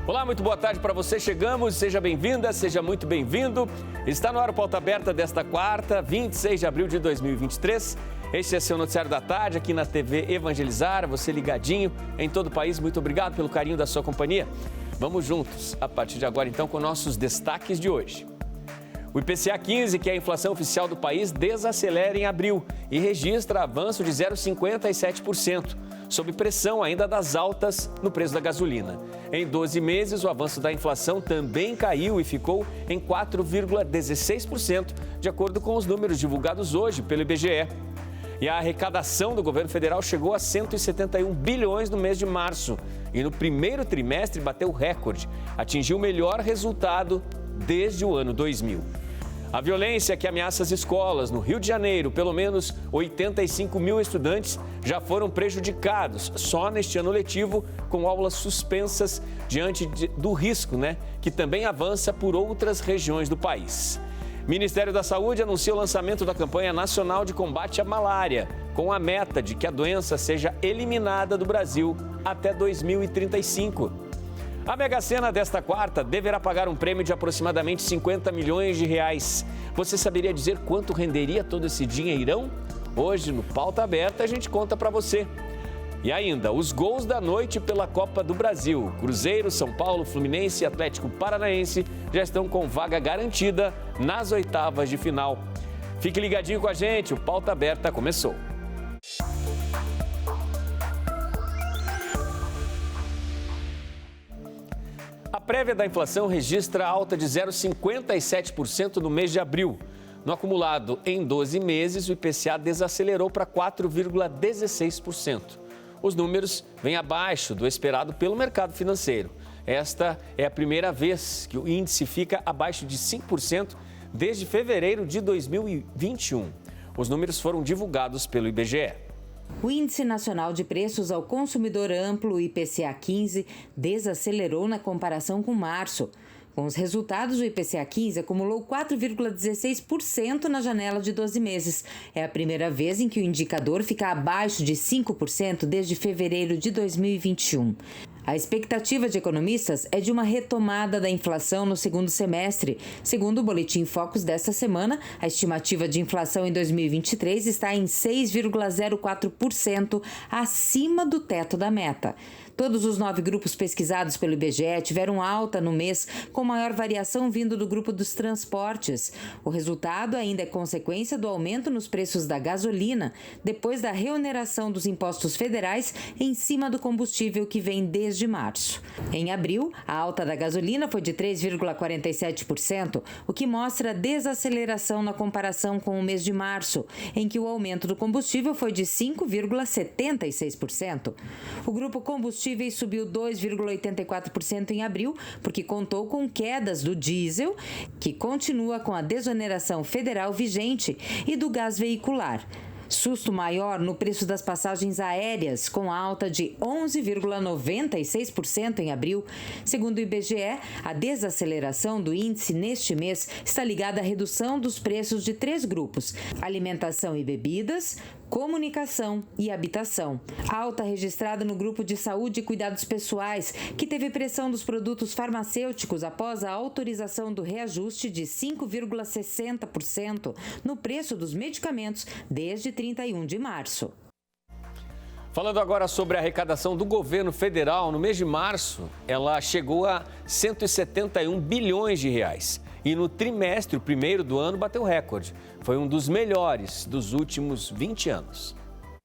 Olá, muito boa tarde para você. Chegamos, seja bem-vinda, seja muito bem-vindo. Está no ar o Pauta Aberta desta quarta, 26 de abril de 2023. Este é seu noticiário da tarde aqui na TV Evangelizar. Você ligadinho em todo o país. Muito obrigado pelo carinho da sua companhia. Vamos juntos, a partir de agora, então, com nossos destaques de hoje. O IPCA 15, que é a inflação oficial do país, desacelera em abril e registra avanço de 0,57%, sob pressão ainda das altas no preço da gasolina. Em 12 meses, o avanço da inflação também caiu e ficou em 4,16%, de acordo com os números divulgados hoje pelo IBGE. E a arrecadação do governo federal chegou a 171 bilhões no mês de março e no primeiro trimestre bateu recorde, atingiu o melhor resultado desde o ano 2000. A violência que ameaça as escolas no Rio de Janeiro, pelo menos 85 mil estudantes já foram prejudicados só neste ano letivo, com aulas suspensas diante do risco, que também avança por outras regiões do país. O Ministério da Saúde anuncia o lançamento da campanha nacional de combate à malária, com a meta de que a doença seja eliminada do Brasil até 2035. A Mega Sena desta quarta deverá pagar um prêmio de aproximadamente 50 milhões de reais. Você saberia dizer quanto renderia todo esse dinheirão? Hoje, no Pauta Aberta, a gente conta para você. E ainda, os gols da noite pela Copa do Brasil. Cruzeiro, São Paulo, Fluminense e Atlético Paranaense já estão com vaga garantida nas oitavas de final. Fique ligadinho com a gente, o Pauta Aberta começou. A prévia da inflação registra alta de 0,57% no mês de abril. No acumulado em 12 meses, o IPCA desacelerou para 4,16%. Os números vêm abaixo do esperado pelo mercado financeiro. Esta é a primeira vez que o índice fica abaixo de 5% desde fevereiro de 2021. Os números foram divulgados pelo IBGE. O Índice Nacional de Preços ao Consumidor Amplo, IPCA 15, desacelerou na comparação com março. Com os resultados, o IPCA 15 acumulou 4,16% na janela de 12 meses. É a primeira vez em que o indicador fica abaixo de 5% desde fevereiro de 2021. A expectativa de economistas é de uma retomada da inflação no segundo semestre. Segundo o Boletim Focus desta semana, a estimativa de inflação em 2023 está em 6,04%, acima do teto da meta. Todos os 9 grupos pesquisados pelo IBGE tiveram alta no mês, com maior variação vindo do grupo dos transportes. O resultado ainda é consequência do aumento nos preços da gasolina, depois da reoneração dos impostos federais em cima do combustível que vem desde março. Em abril, a alta da gasolina foi de 3,47%, o que mostra desaceleração na comparação com o mês de março, em que o aumento do combustível foi de 5,76%. O grupo combustíveis subiu 2,84% em abril, porque contou com quedas do diesel, que continua com a desoneração federal vigente, e do gás veicular. Susto maior no preço das passagens aéreas, com alta de 11,96% em abril. Segundo o IBGE, a desaceleração do índice neste mês está ligada à redução dos preços de 3 grupos: alimentação e bebidas, comunicação e habitação. Alta registrada no grupo de saúde e cuidados pessoais, que teve pressão dos produtos farmacêuticos após a autorização do reajuste de 5,60% no preço dos medicamentos desde 31 de março. Falando agora sobre a arrecadação do governo federal, no mês de março, ela chegou a 171 bilhões de reais. E no trimestre, o primeiro do ano, bateu recorde. Foi um dos melhores dos últimos 20 anos.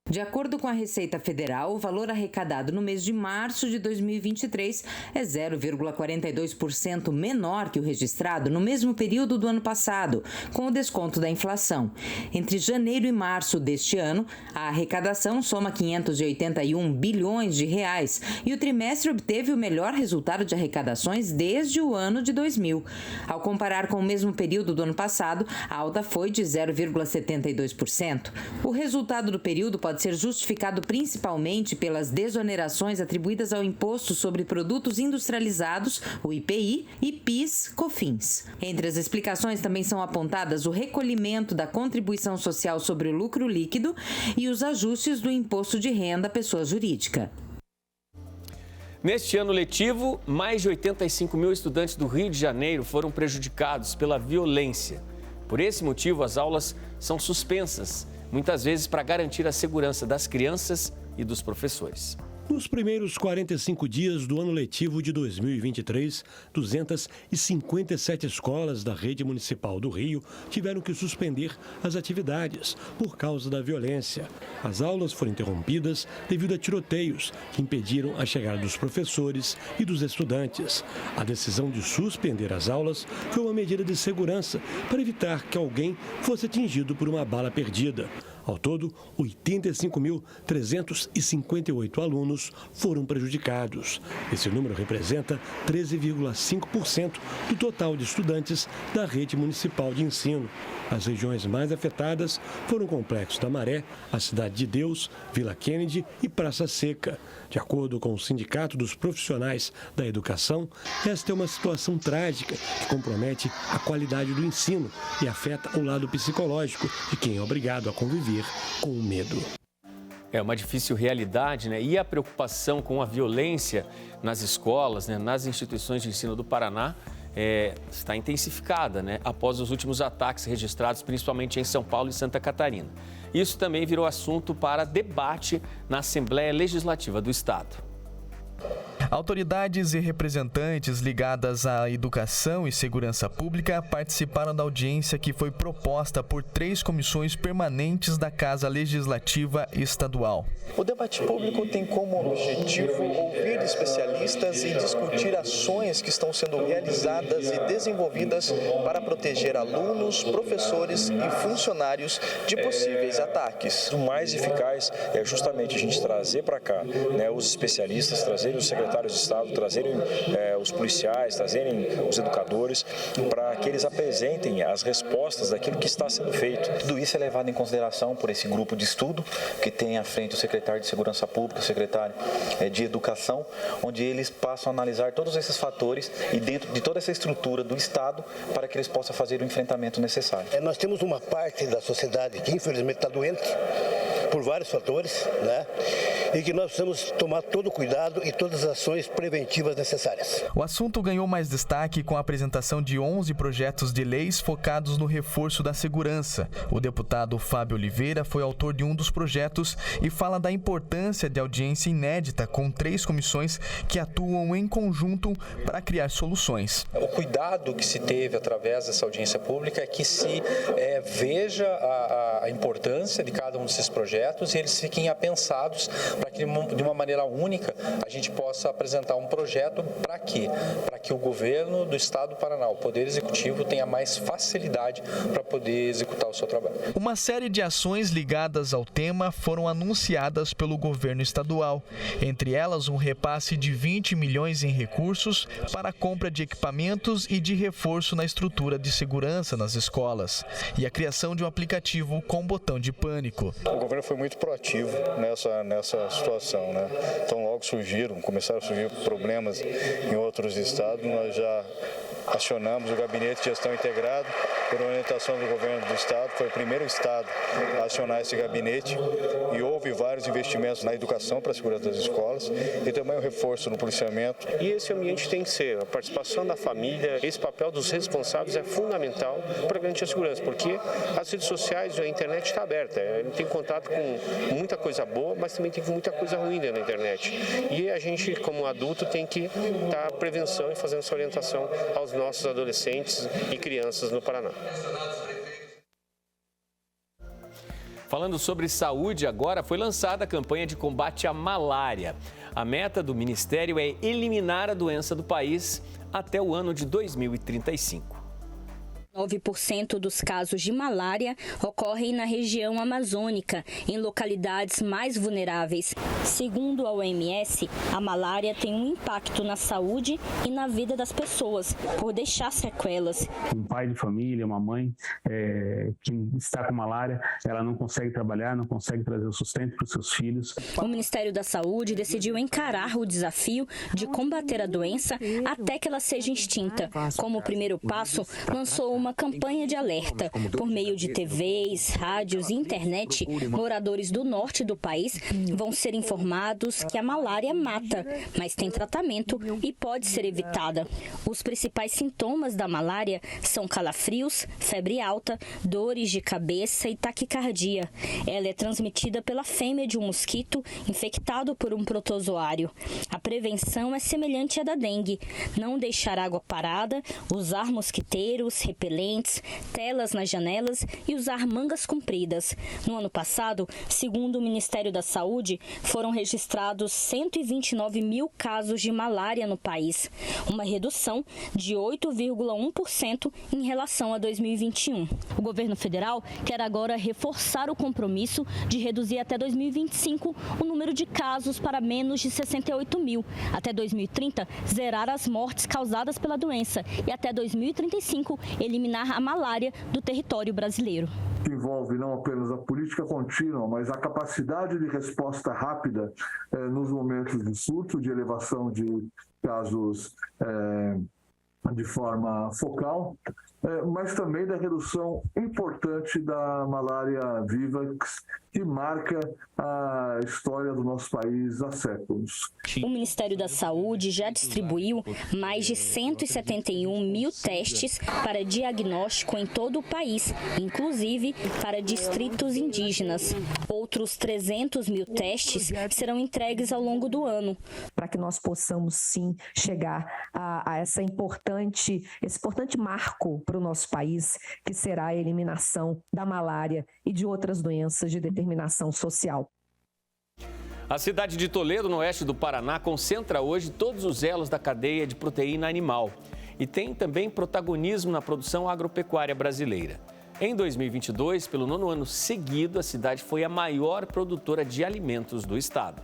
De acordo com a Receita Federal, o valor arrecadado no mês de março de 2023 é 0,42% menor que o registrado no mesmo período do ano passado, com o desconto da inflação. Entre janeiro e março deste ano, a arrecadação soma 581 bilhões de reais e o trimestre obteve o melhor resultado de arrecadações desde o ano de 2000. Ao comparar com o mesmo período do ano passado, a alta foi de 0,72%. O resultado do período pode ser justificado principalmente pelas desonerações atribuídas ao Imposto sobre Produtos Industrializados, o IPI, e PIS/COFINS. Entre as explicações também são apontadas o recolhimento da contribuição social sobre o lucro líquido e os ajustes do Imposto de Renda à Pessoa Jurídica. Neste ano letivo, mais de 85 mil estudantes do Rio de Janeiro foram prejudicados pela violência. Por esse motivo, as aulas são suspensas, muitas vezes para garantir a segurança das crianças e dos professores. Nos primeiros 45 dias do ano letivo de 2023, 257 escolas da rede municipal do Rio tiveram que suspender as atividades por causa da violência. As aulas foram interrompidas devido a tiroteios que impediram a chegada dos professores e dos estudantes. A decisão de suspender as aulas foi uma medida de segurança para evitar que alguém fosse atingido por uma bala perdida. Ao todo, 85.358 alunos foram prejudicados. Esse número representa 13,5% do total de estudantes da rede municipal de ensino. As regiões mais afetadas foram o Complexo da Maré, a Cidade de Deus, Vila Kennedy e Praça Seca. De acordo com o Sindicato dos Profissionais da Educação, esta é uma situação trágica que compromete a qualidade do ensino e afeta o lado psicológico de quem é obrigado a conviver com o medo. É uma difícil realidade, né? E a preocupação com a violência nas escolas, né? Nas instituições de ensino do Paraná, está intensificada, né? Após os últimos ataques registrados, principalmente em São Paulo e Santa Catarina. Isso também virou assunto para debate na Assembleia Legislativa do Estado. Autoridades e representantes ligadas à educação e segurança pública participaram da audiência que foi proposta por 3 comissões permanentes da Casa Legislativa Estadual. O debate público tem como objetivo ouvir especialistas e discutir ações que estão sendo realizadas e desenvolvidas para proteger alunos, professores e funcionários de possíveis ataques. O mais eficaz é justamente a gente trazer para cá, né, os especialistas, trazerem os secretários de Estado, trazerem os policiais, trazerem os educadores, para que eles apresentem as respostas daquilo que está sendo feito. Tudo isso é levado em consideração por esse grupo de estudo que tem à frente o secretário de Segurança Pública, o secretário de Educação, onde eles passam a analisar todos esses fatores e dentro de toda essa estrutura do Estado para que eles possam fazer o enfrentamento necessário. Nós temos uma parte da sociedade que infelizmente está doente por vários fatores, né? E que nós precisamos tomar todo o cuidado e todas as ações preventivas necessárias. O assunto ganhou mais destaque com a apresentação de 11 projetos de leis focados no reforço da segurança. O deputado Fábio Oliveira foi autor de um dos projetos e fala da importância de audiência inédita com 3 comissões que atuam em conjunto para criar soluções. O cuidado que se teve através dessa audiência pública é que se veja a importância de cada um desses projetos e eles fiquem apensados para que de uma maneira única a gente possa apresentar um projeto para quê? Para que o governo do Estado do Paraná, o Poder Executivo, tenha mais facilidade para poder executar o seu trabalho. Uma série de ações ligadas ao tema foram anunciadas pelo governo estadual. Entre elas, um repasse de 20 milhões em recursos para a compra de equipamentos e de reforço na estrutura de segurança nas escolas. E a criação de um aplicativo com botão de pânico. O governo foi muito proativo nessa situação, né? Então logo começaram a surgir problemas em outros estados, nós já acionamos o Gabinete de Gestão Integrado por orientação do governo do estado, foi o primeiro estado a acionar esse gabinete e houve vários investimentos na educação para a segurança das escolas e também o reforço no policiamento. E esse ambiente tem que ser a participação da família, esse papel dos responsáveis é fundamental para garantir a segurança, porque as redes sociais e a internet está aberta, ele tem contato com muita coisa boa, mas também tem muita coisa ruim dentro da internet. E a gente, como adulto, tem que dar prevenção e fazendo essa orientação aos nossos adolescentes e crianças no Paraná. Falando sobre saúde, agora foi lançada a campanha de combate à malária. A meta do Ministério é eliminar a doença do país até o ano de 2035. 9% dos casos de malária ocorrem na região amazônica, em localidades mais vulneráveis. Segundo a OMS, a malária tem um impacto na saúde e na vida das pessoas, por deixar sequelas. Um pai de família, uma mãe que está com malária, ela não consegue trabalhar, não consegue trazer o sustento para os seus filhos. O Ministério da Saúde decidiu encarar o desafio de combater a doença até que ela seja extinta. Como primeiro passo, lançou uma campanha de alerta. Por meio de TVs, rádios e internet, moradores do norte do país vão ser informados informados que a malária mata, mas tem tratamento e pode ser evitada. Os principais sintomas da malária são calafrios, febre alta, dores de cabeça e taquicardia. Ela é transmitida pela fêmea de um mosquito infectado por um protozoário. A prevenção é semelhante à da dengue: não deixar água parada, usar mosquiteiros, repelentes, telas nas janelas e usar mangas compridas. No ano passado, segundo o Ministério da Saúde, foram registrados 129 mil casos de malária no país, uma redução de 8,1% em relação a 2021. O governo federal quer agora reforçar o compromisso de reduzir até 2025 o número de casos para menos de 68 mil. Até 2030, zerar as mortes causadas pela doença e até 2035, eliminar a malária do território brasileiro. Envolve não apenas a política contínua, mas a capacidade de resposta rápida nos momentos de surto, de elevação de casos de forma focal, mas também da redução importante da malária vivax, que marca a história do nosso país há séculos. O Ministério da Saúde já distribuiu mais de 171 mil testes para diagnóstico em todo o país, inclusive para distritos indígenas. Outros 300 mil testes serão entregues ao longo do ano. Para que nós possamos, sim, chegar a esse importante marco para o nosso país, que será a eliminação da malária e de outras doenças de determinação social. A cidade de Toledo, no oeste do Paraná, concentra hoje todos os elos da cadeia de proteína animal e tem também protagonismo na produção agropecuária brasileira. Em 2022, pelo 9º ano seguido, a cidade foi a maior produtora de alimentos do estado.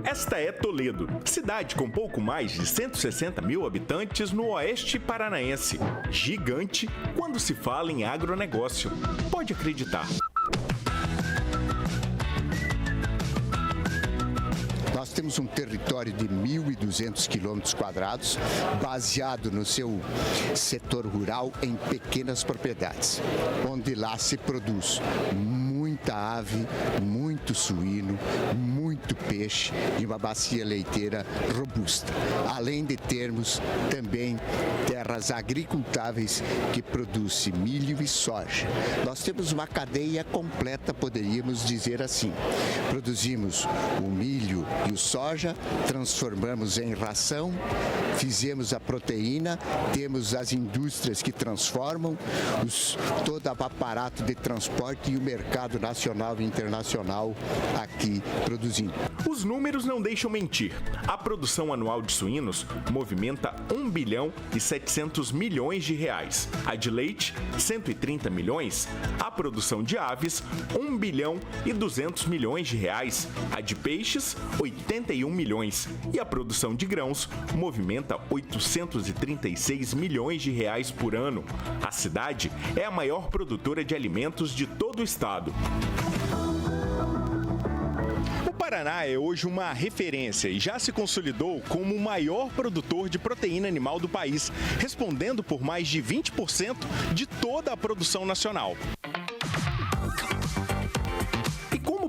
Esta é Toledo, cidade com pouco mais de 160 mil habitantes no oeste paranaense. Gigante quando se fala em agronegócio. Pode acreditar. Nós temos um território de 1.200 quilômetros quadrados, baseado no seu setor rural em pequenas propriedades, onde lá se produz muita ave, muito suíno, muito peixe e uma bacia leiteira robusta. Além de termos também terras agricultáveis que produzem milho e soja. Nós temos uma cadeia completa, poderíamos dizer assim. Produzimos o milho e o soja, transformamos em ração, fizemos a proteína, temos as indústrias que transformam, todo o aparato de transporte e o mercado nacional e internacional aqui produzindo. Os números não deixam mentir. A produção anual de suínos movimenta 1 bilhão e 700 milhões de reais. A de leite, 130 milhões. A produção de aves, 1 bilhão e 200 milhões de reais. A de peixes, 81 milhões. E a produção de grãos movimenta 836 milhões de reais por ano. A cidade é a maior produtora de alimentos de todo o estado. O Paraná é hoje uma referência e já se consolidou como o maior produtor de proteína animal do país, respondendo por mais de 20% de toda a produção nacional.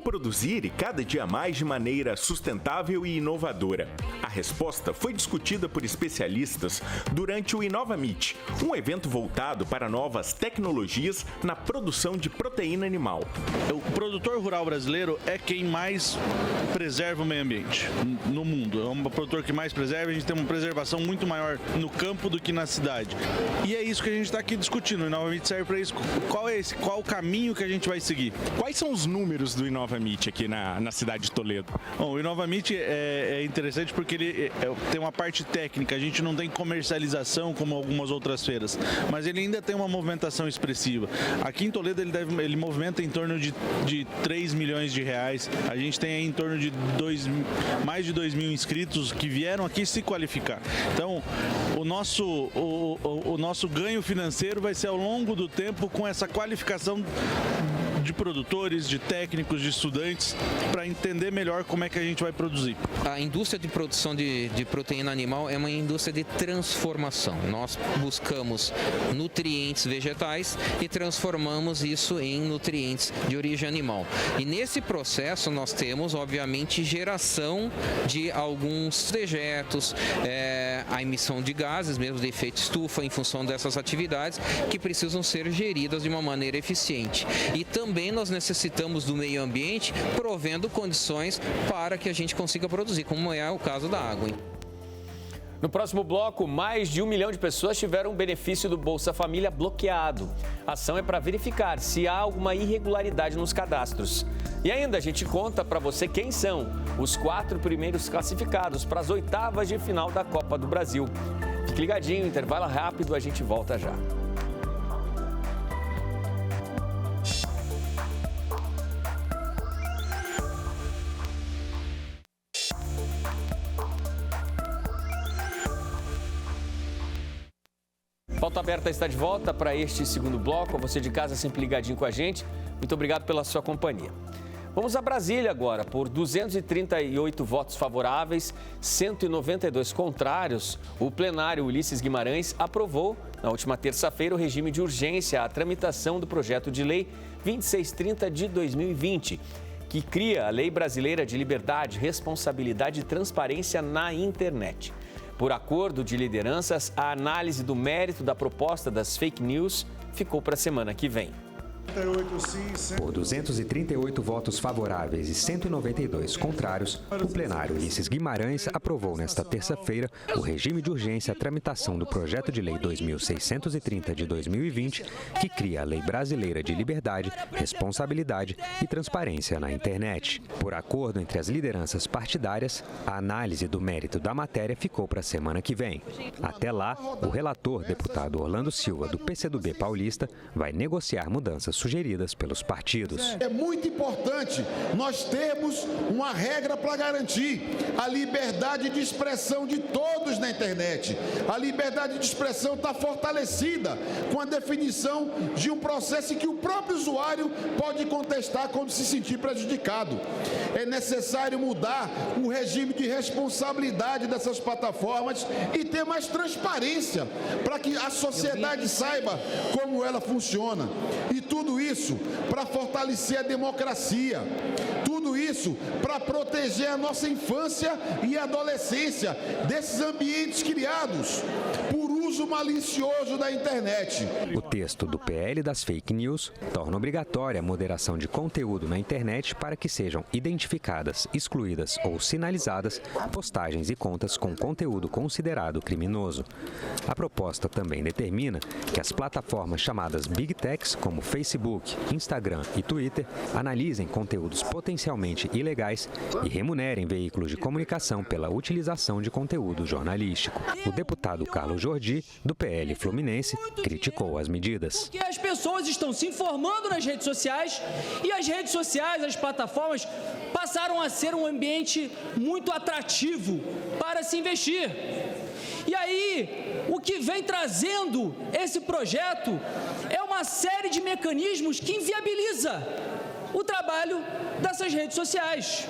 Produzir e cada dia mais de maneira sustentável e inovadora. A resposta foi discutida por especialistas durante o Inova Meet, um evento voltado para novas tecnologias na produção de proteína animal. O produtor rural brasileiro é quem mais preserva o meio ambiente no mundo. É um produtor que mais preserva, a gente tem uma preservação muito maior no campo do que na cidade. E é isso que a gente está aqui discutindo. O Inova Meet serve para isso. Qual o caminho que a gente vai seguir? Quais são os números do Inova Meet aqui na cidade de Toledo? Bom, o Inova Meet é interessante porque ele tem uma parte técnica, a gente não tem comercialização como algumas outras feiras, mas ele ainda tem uma movimentação expressiva. Aqui em Toledo ele movimenta em torno de 3 milhões de reais, a gente tem aí em torno de mais de 2 mil inscritos que vieram aqui se qualificar. Então, o nosso ganho financeiro vai ser ao longo do tempo com essa qualificação de produtores, de técnicos, de estudantes, para entender melhor como é que a gente vai produzir. A indústria de produção de proteína animal é uma indústria de transformação. Nós buscamos nutrientes vegetais e transformamos isso em nutrientes de origem animal. E nesse processo nós temos, obviamente, geração de alguns dejetos, a emissão de gases, mesmo de efeito estufa, em função dessas atividades que precisam ser geridas de uma maneira eficiente. E também nós necessitamos do meio ambiente provendo condições para que a gente consiga produzir, como é o caso da água. No próximo bloco, mais de 1 milhão de pessoas tiveram o benefício do Bolsa Família bloqueado. A ação é para verificar se há alguma irregularidade nos cadastros. E ainda a gente conta para você quem são os 4 primeiros classificados para as oitavas de final da Copa do Brasil. Fique ligadinho, intervalo rápido, a gente volta já. Pauta Aberta está de volta para este segundo bloco. Você de casa sempre ligadinho com a gente. Muito obrigado pela sua companhia. Vamos a Brasília agora. Por 238 votos favoráveis, 192 contrários, o plenário Ulisses Guimarães aprovou, na última terça-feira, o regime de urgência à tramitação do projeto de lei 2630 de 2020, que cria a Lei Brasileira de Liberdade, Responsabilidade e Transparência na Internet. Por acordo de lideranças, a análise do mérito da proposta das fake news ficou para a semana que vem. Por 238 votos favoráveis e 192 contrários, o plenário Ulisses Guimarães aprovou nesta terça-feira o regime de urgência à tramitação do projeto de lei 2630 de 2020, que cria a Lei Brasileira de Liberdade, Responsabilidade e Transparência na Internet. Por acordo entre as lideranças partidárias, a análise do mérito da matéria ficou para a semana que vem. Até lá, o relator, deputado Orlando Silva, do PCdoB paulista, vai negociar mudanças sugeridas pelos partidos. É muito importante nós termos uma regra para garantir a liberdade de expressão de todos na internet. A liberdade de expressão está fortalecida com a definição de um processo em que o próprio usuário pode contestar quando se sentir prejudicado. É necessário mudar o regime de responsabilidade dessas plataformas e ter mais transparência para que a sociedade saiba como ela funciona. E tudo isso para fortalecer a democracia. Tudo isso para proteger a nossa infância e adolescência desses ambientes criados por uso malicioso da internet. O texto do PL das fake news torna obrigatória a moderação de conteúdo na internet para que sejam identificadas, excluídas ou sinalizadas postagens e contas com conteúdo considerado criminoso. A proposta também determina que as plataformas chamadas Big Techs, como Facebook, Instagram e Twitter, analisem conteúdos potencialmente ilegais e remunerem veículos de comunicação pela utilização de conteúdo jornalístico. O deputado Carlos Jordi, do PL Fluminense, criticou as medidas. Porque as pessoas estão se informando nas redes sociais e as redes sociais, as plataformas, passaram a ser um ambiente muito atrativo para se investir. E aí, o que vem trazendo esse projeto é uma série de mecanismos que inviabiliza o trabalho dessas redes sociais,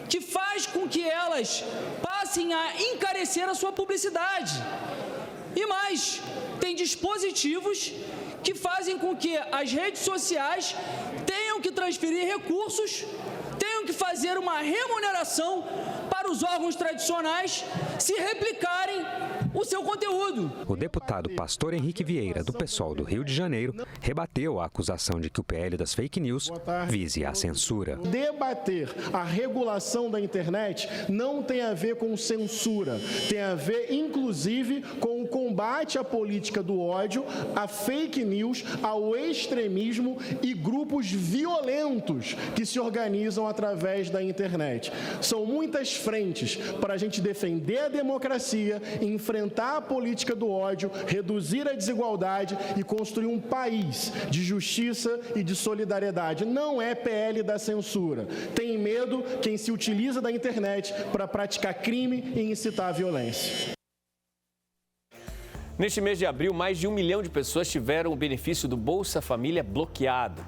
que faz com que elas passem a encarecer a sua publicidade. E mais, tem dispositivos que fazem com que as redes sociais tenham que transferir recursos, tenham que fazer uma remuneração para os órgãos tradicionais se replicarem o seu conteúdo. O deputado Pastor Henrique Vieira, do PSOL do Rio de Janeiro, rebateu a acusação de que o PL das fake news vise a censura. Debater a regulação da internet não tem a ver com censura, tem a ver, inclusive, com o combate à política do ódio, à fake news, ao extremismo e grupos violentos que se organizam através da internet. São muitas frentes para a gente defender a democracia, enfrentar a política do ódio, reduzir a desigualdade e construir um país de justiça e de solidariedade. Não é PL da censura. Tem medo quem se utiliza da internet para praticar crime e incitar a violência. Neste mês de abril, mais de 1 milhão de pessoas tiveram o benefício do Bolsa Família bloqueado.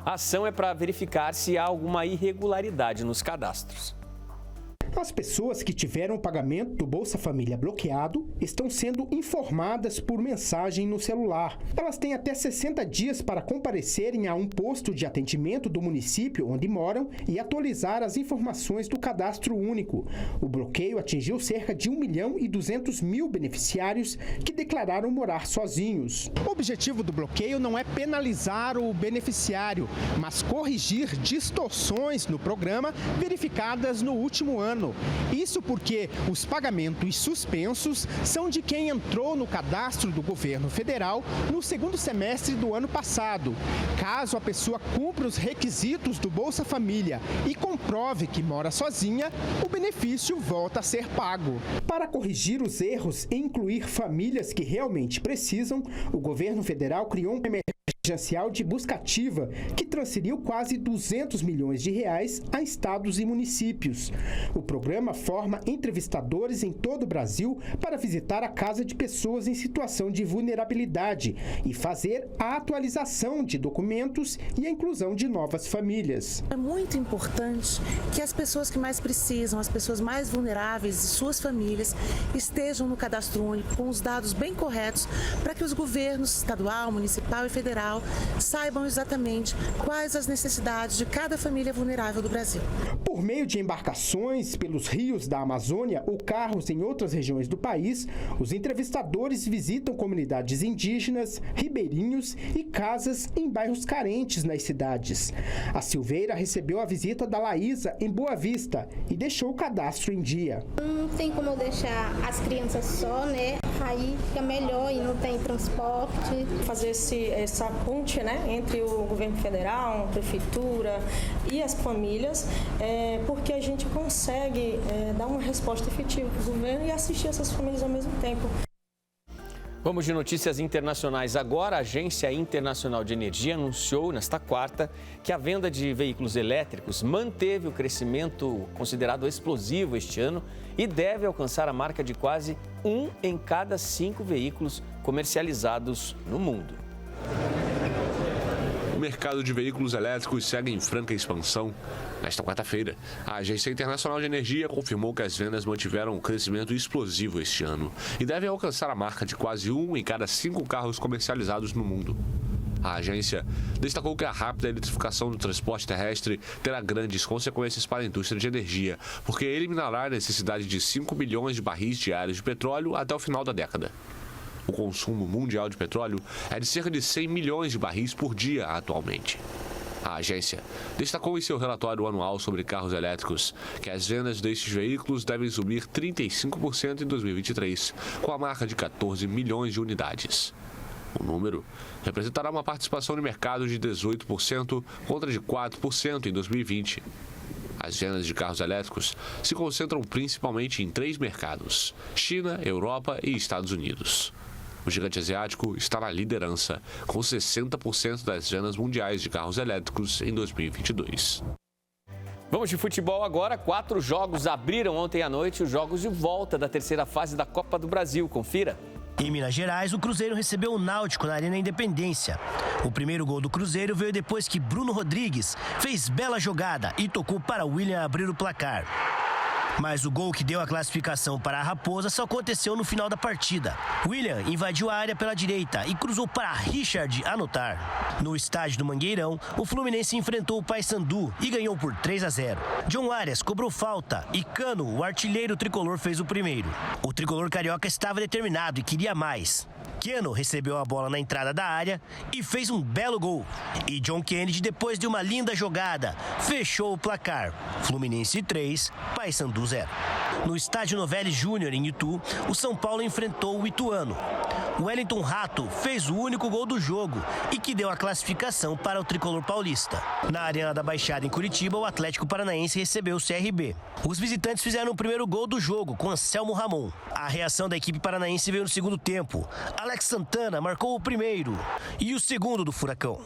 A ação é para verificar se há alguma irregularidade nos cadastros. As pessoas que tiveram o pagamento do Bolsa Família bloqueado estão sendo informadas por mensagem no celular. Elas têm até 60 dias para comparecerem a um posto de atendimento do município onde moram e atualizar as informações do cadastro único. O bloqueio atingiu cerca de 1.200.000 beneficiários que declararam morar sozinhos. O objetivo do bloqueio não é penalizar o beneficiário, mas corrigir distorções no programa verificadas no último ano. Isso porque os pagamentos suspensos são de quem entrou no cadastro do governo federal no segundo semestre do ano passado. Caso a pessoa cumpra os requisitos do Bolsa Família e comprove que mora sozinha, o benefício volta a ser pago. Para corrigir os erros e incluir famílias que realmente precisam, o governo federal criou um emergencial de busca ativa que transferiu quase 200 milhões de reais a estados e municípios. O programa forma entrevistadores em todo o Brasil para visitar a casa de pessoas em situação de vulnerabilidade e fazer a atualização de documentos e a inclusão de novas famílias. É muito importante que as pessoas que mais precisam, as pessoas mais vulneráveis e suas famílias estejam no cadastro único com os dados bem corretos para que os governos estadual, municipal e federal saibam exatamente quais as necessidades de cada família vulnerável do Brasil. Por meio de embarcações pelos rios da Amazônia ou carros em outras regiões do país, os entrevistadores visitam comunidades indígenas, ribeirinhos e casas em bairros carentes nas cidades. A Silveira recebeu a visita da Laísa em Boa Vista e deixou o cadastro em dia. Não tem como eu deixar as crianças só, né? Aí fica melhor e não tem transporte. Fazer essa ponte, né, entre o governo federal, a prefeitura e as famílias, porque a gente consegue dar uma resposta efetiva para o governo e assistir essas famílias ao mesmo tempo. Vamos de notícias internacionais agora. A Agência Internacional de Energia anunciou nesta quarta que a venda de veículos elétricos manteve o crescimento considerado explosivo este ano e deve alcançar a marca de quase 1 em cada 5 veículos comercializados no mundo. O mercado de veículos elétricos segue em franca expansão. Nesta quarta-feira, a Agência Internacional de Energia confirmou que as vendas mantiveram um crescimento explosivo este ano e devem alcançar a marca de quase 1 em cada 5 carros comercializados no mundo. A agência destacou que a rápida eletrificação do transporte terrestre terá grandes consequências para a indústria de energia, porque eliminará a necessidade de 5 bilhões de barris diários de petróleo até o final da década. O consumo mundial de petróleo é de cerca de 100 milhões de barris por dia atualmente. A agência destacou em seu relatório anual sobre carros elétricos que as vendas destes veículos devem subir 35% em 2023, com a marca de 14 milhões de unidades. O número representará uma participação de mercado de 18% contra de 4% em 2020. As vendas de carros elétricos se concentram principalmente em 3 mercados: China, Europa e Estados Unidos. O gigante asiático está na liderança, com 60% das vendas mundiais de carros elétricos em 2022. Vamos de futebol agora. 4 jogos abriram ontem à noite os jogos de volta da terceira fase da Copa do Brasil. Confira. Em Minas Gerais, o Cruzeiro recebeu o Náutico na Arena Independência. O primeiro gol do Cruzeiro veio depois que Bruno Rodrigues fez bela jogada e tocou para William abrir o placar. Mas o gol que deu a classificação para a Raposa só aconteceu no final da partida. William invadiu a área pela direita e cruzou para Richard anotar. No estádio do Mangueirão, o Fluminense enfrentou o Paysandu e ganhou por 3-0. John Arias cobrou falta e Cano, o artilheiro tricolor, fez o primeiro. O tricolor carioca estava determinado e queria mais. Keno recebeu a bola na entrada da área e fez um belo gol. E John Kennedy, depois de uma linda jogada, fechou o placar. Fluminense 3, Paysandu 0. No estádio Novelli Júnior, em Itu, o São Paulo enfrentou o Ituano. Wellington Rato fez o único gol do jogo e que deu a classificação para o tricolor paulista. Na Arena da Baixada, em Curitiba, o Atlético Paranaense recebeu o CRB. Os visitantes fizeram o primeiro gol do jogo com Anselmo Ramon. A reação da equipe paranaense veio no segundo tempo. Alex Santana marcou o primeiro e o segundo do Furacão.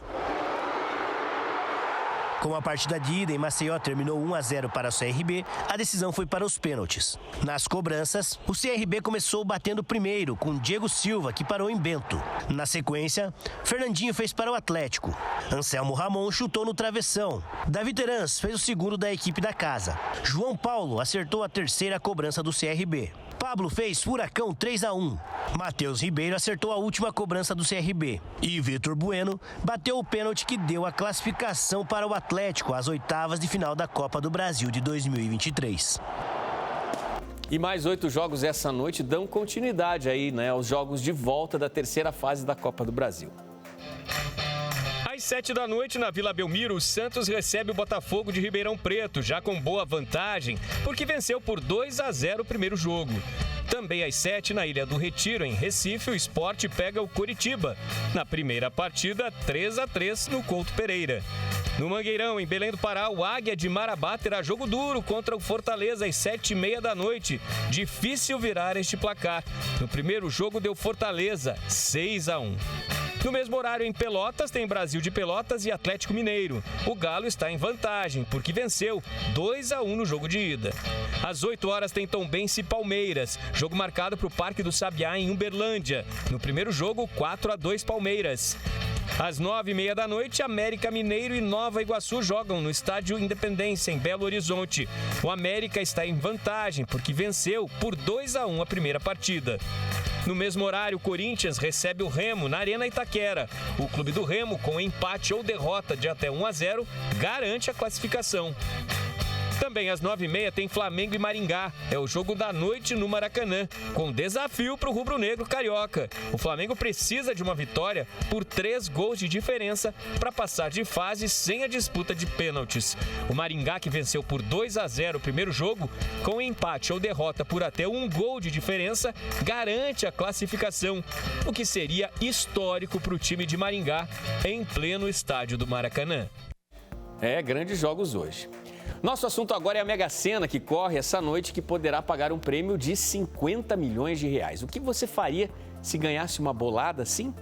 Como a partida de ida em Maceió terminou 1-0 para o CRB, a decisão foi para os pênaltis. Nas cobranças, o CRB começou batendo primeiro, com Diego Silva, que parou em Bento. Na sequência, Fernandinho fez para o Atlético. Anselmo Ramon chutou no travessão. Davi Terans fez o segundo da equipe da casa. João Paulo acertou a terceira cobrança do CRB. Pablo fez Furacão 3-1. Matheus Ribeiro acertou a última cobrança do CRB. E Vitor Bueno bateu o pênalti que deu a classificação para o Atlético às oitavas de final da Copa do Brasil de 2023. E mais 8 jogos essa noite dão continuidade aí, né, aos jogos de volta da terceira fase da Copa do Brasil. Às 7 da noite, na Vila Belmiro, o Santos recebe o Botafogo de Ribeirão Preto, já com boa vantagem, porque venceu por 2-0 o primeiro jogo. Também às 7, na Ilha do Retiro, em Recife, o Sport pega o Coritiba. Na primeira partida, 3-3 no Couto Pereira. No Mangueirão, em Belém do Pará, o Águia de Marabá terá jogo duro contra o Fortaleza às 7h30 da noite. Difícil virar este placar. No primeiro jogo deu Fortaleza, 6-1. No mesmo horário, em Pelotas, tem Brasil de Pelotas e Atlético Mineiro. O Galo está em vantagem, porque venceu 2-1 no jogo de ida. Às 8 horas tem Tombense e Palmeiras, jogo marcado para o Parque do Sabiá, em Uberlândia. No primeiro jogo, 4-2 Palmeiras. Às 9h30 da noite, América Mineiro e Nova Iguaçu jogam no Estádio Independência, em Belo Horizonte. O América está em vantagem, porque venceu por 2-1 a primeira partida. No mesmo horário, o Corinthians recebe o Remo na Arena Itaquera. O clube do Remo, com empate ou derrota de até 1-0, garante a classificação. Também às 9h30 tem Flamengo e Maringá. É o jogo da noite no Maracanã, com desafio para o rubro-negro carioca. O Flamengo precisa de uma vitória por 3 gols de diferença para passar de fase sem a disputa de pênaltis. O Maringá, que venceu por 2-0 o primeiro jogo, com empate ou derrota por até 1 gol de diferença, garante a classificação, o que seria histórico para o time de Maringá em pleno estádio do Maracanã. Grandes jogos hoje. Nosso assunto agora é a Mega Sena, que corre essa noite, que poderá pagar um prêmio de 50 milhões de reais. O que você faria se ganhasse uma bolada assim?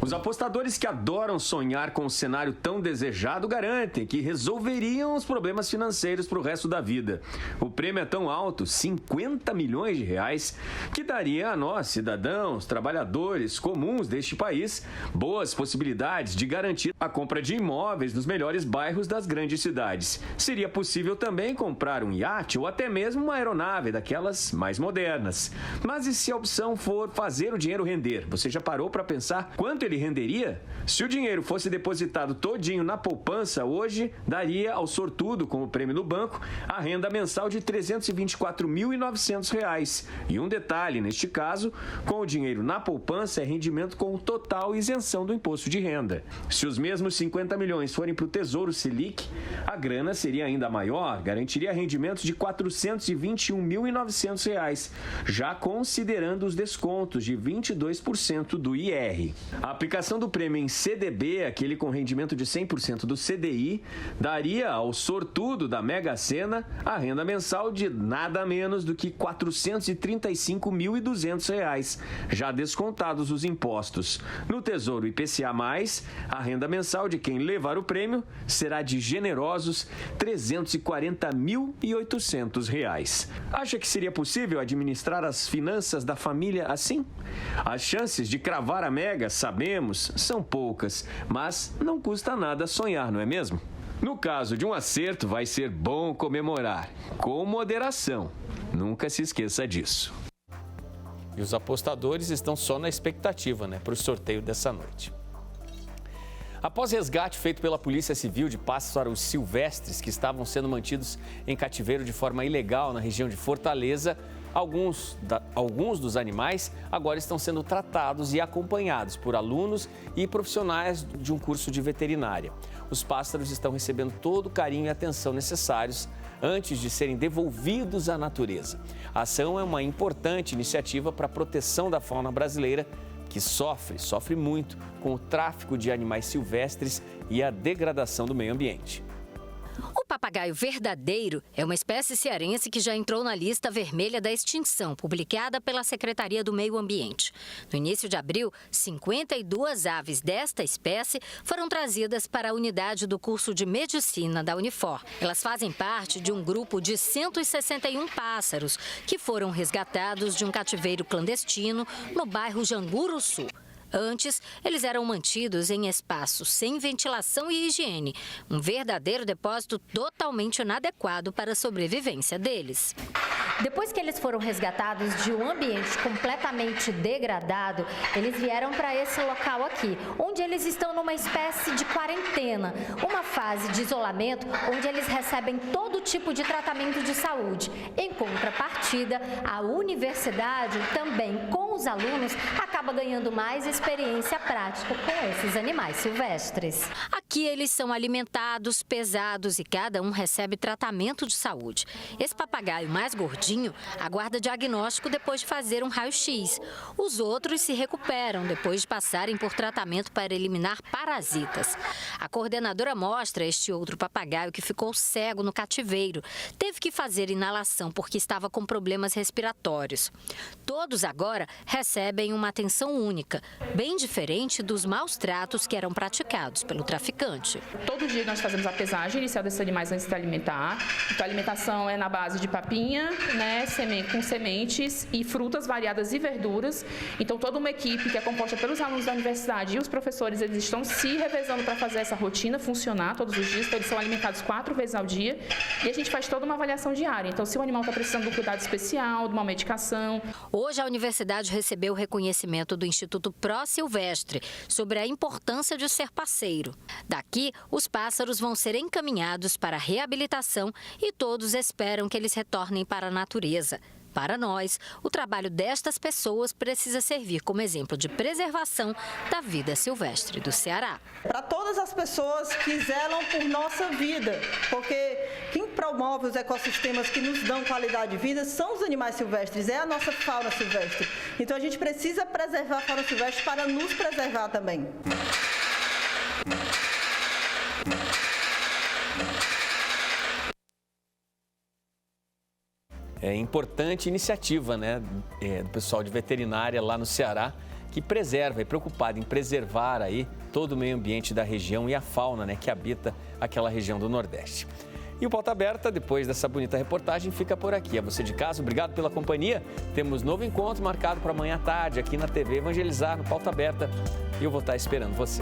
Os apostadores que adoram sonhar com um cenário tão desejado garantem que resolveriam os problemas financeiros para o resto da vida. O prêmio é tão alto, 50 milhões de reais, que daria a nós, cidadãos, trabalhadores comuns deste país, boas possibilidades de garantir a compra de imóveis nos melhores bairros das grandes cidades. Seria possível também comprar um iate ou até mesmo uma aeronave daquelas mais modernas. Mas e se a opção for fazer o dinheiro render? Você já parou para pensar quanto ele renderia? Se o dinheiro fosse depositado todinho na poupança, hoje daria ao sortudo com o prêmio no banco a renda mensal de R$ 324.900. E um detalhe, neste caso, com o dinheiro na poupança é rendimento com total isenção do imposto de renda. Se os mesmos 50 milhões forem para o Tesouro Selic, a grana seria ainda maior, garantiria rendimentos de R$ 421.900, já considerando os descontos de 22% do IR. A aplicação do prêmio em CDB, aquele com rendimento de 100% do CDI, daria ao sortudo da Mega Sena a renda mensal de nada menos do que R$ 435.200, já descontados os impostos. No Tesouro IPCA+, a renda mensal de quem levar o prêmio será de generosos R$ 340.800. Acha que seria possível administrar as finanças da família assim? As chances de cravar a Mega, sabemos, são poucas, mas não custa nada sonhar, não é mesmo? No caso de um acerto, vai ser bom comemorar, com moderação. Nunca se esqueça disso. E os apostadores estão só na expectativa, para o sorteio dessa noite. Após resgate feito pela Polícia Civil de pássaros silvestres que estavam sendo mantidos em cativeiro de forma ilegal na região de Fortaleza, alguns dos animais agora estão sendo tratados e acompanhados por alunos e profissionais de um curso de veterinária. Os pássaros estão recebendo todo o carinho e atenção necessários antes de serem devolvidos à natureza. A ação é uma importante iniciativa para a proteção da fauna brasileira, que sofre muito com o tráfico de animais silvestres e a degradação do meio ambiente. O papagaio verdadeiro é uma espécie cearense que já entrou na lista vermelha da extinção, publicada pela Secretaria do Meio Ambiente. No início de abril, 52 aves desta espécie foram trazidas para a unidade do curso de Medicina da Unifor. Elas fazem parte de um grupo de 161 pássaros que foram resgatados de um cativeiro clandestino no bairro Janguru Sul. Antes, eles eram mantidos em espaços sem ventilação e higiene, um verdadeiro depósito totalmente inadequado para a sobrevivência deles. Depois que eles foram resgatados de um ambiente completamente degradado, eles vieram para esse local aqui, onde eles estão numa espécie de quarentena, uma fase de isolamento onde eles recebem todo tipo de tratamento de saúde. Em contrapartida, a universidade também, com os alunos, acaba ganhando mais experiência prática com esses animais silvestres. Aqui eles são alimentados, pesados e cada um recebe tratamento de saúde. Esse papagaio mais gordinho aguarda diagnóstico depois de fazer um raio-x. Os outros se recuperam depois de passarem por tratamento para eliminar parasitas. A coordenadora mostra este outro papagaio que ficou cego no cativeiro. Teve que fazer inalação porque estava com problemas respiratórios. Todos agora recebem uma atenção única, bem diferente dos maus tratos que eram praticados pelo traficante. Todo dia nós fazemos a pesagem inicial desses animais antes de alimentar. Então, a alimentação é na base de papinha, com sementes e frutas variadas e verduras. Então, toda uma equipe que é composta pelos alunos da universidade e os professores, eles estão se revezando para fazer essa rotina funcionar todos os dias. Então, eles são alimentados 4 vezes ao dia e a gente faz toda uma avaliação diária. Então, se o animal está precisando de um cuidado especial, de uma medicação. Hoje, a universidade recebeu o reconhecimento do Instituto Pro Silvestre sobre a importância de ser parceiro. Daqui, os pássaros vão ser encaminhados para a reabilitação e todos esperam que eles retornem para a natureza. Para nós, o trabalho destas pessoas precisa servir como exemplo de preservação da vida silvestre do Ceará. Para todas as pessoas que zelam por nossa vida, porque quem promove os ecossistemas que nos dão qualidade de vida são os animais silvestres, é a nossa fauna silvestre. Então a gente precisa preservar a fauna silvestre para nos preservar também. É importante iniciativa, do pessoal de veterinária lá no Ceará, que preserva, é preocupado em preservar aí todo o meio ambiente da região e a fauna, que habita aquela região do Nordeste. E o Pauta Aberta, depois dessa bonita reportagem, fica por aqui. A você de casa, obrigado pela companhia. Temos novo encontro marcado para amanhã à tarde aqui na TV Evangelizar, no Pauta Aberta. E eu vou estar esperando você.